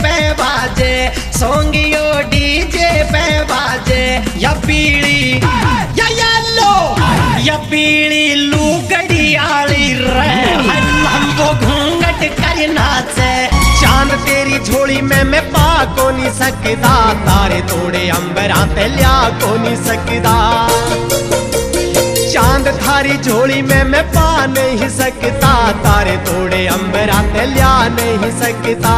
पे बाजे, सोंगियो डीजे पे बाजे। या पीली या येलो या पीली लुगड़ी आली रे, हमको घूंघट कर नाचे। चांद तेरी झोली में मैं पा को नहीं सकदा, तारे तोड़े अंबरां ते लिया को नहीं सकदा। चांद थारी झोली में मैं पा नहीं सकता, तारे तोड़े अंबरां ते लिया नहीं सकता।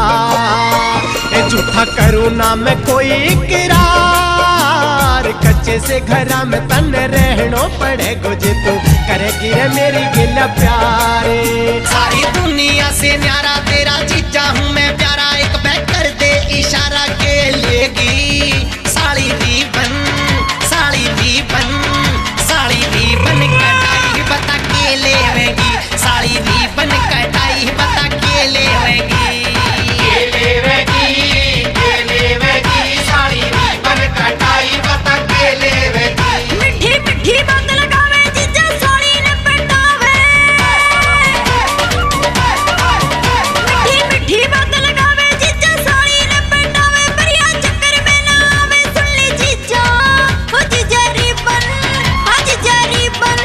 ए झूठा करूँ ना मैं कोई इकरार, कच्चे से घरा में तन रहनो पड़े गुजे तू करेगी रे मेरी गिला प्यारे। सारी दुनिया से न्यारा तेरा जीजा हूँ मैं प्यारा, एक बैठ कर दे इशारा के लेगी। Sari ribbon sari ribbon sari ribbon कटाई बता के लेवेगी, साड़ी रीबन कटाई बता के लेवेगी। साड़ी रीबन कटाई बता के लेवेगी। मिठी मिठी बात लगावे जीजा साड़ी ने पटावे, मिठी मिठी बात लगावे जीजा साड़ी ने पटावे। बढ़िया चक्कर में ना आवे सुन ले जीजा, हो जीजा रीबन हो जीजा रीबन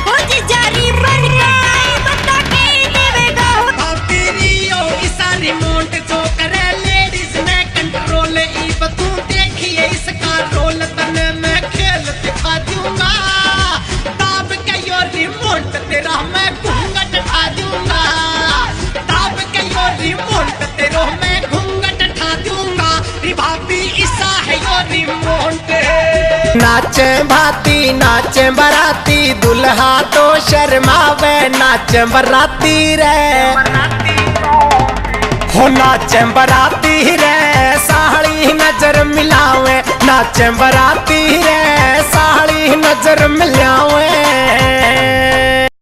हो जीजा रीबन कटाई बता के देवेगा। तेरियो इसा रिमोट जो करे लेडीज में कंट्रोल, ई बतू देखिए इसका रोल तने मैं खेल दिखा दूंगा। दाब के यो रिमोट तेरा मैं घूंघट उठा दूंगा, दाब के यो रिमोट तेरो मैं घूंघट उठा दूंगा। री भाभी इसा है यो रिमोट। नाचे भाती नाचे बराती, दुल्हा तो शर्मावे नाचे बराती रे। हो नाचे बराती रे साड़ी नजर मिलावे, नाचे बराती रे साड़ी नजर मिलावे।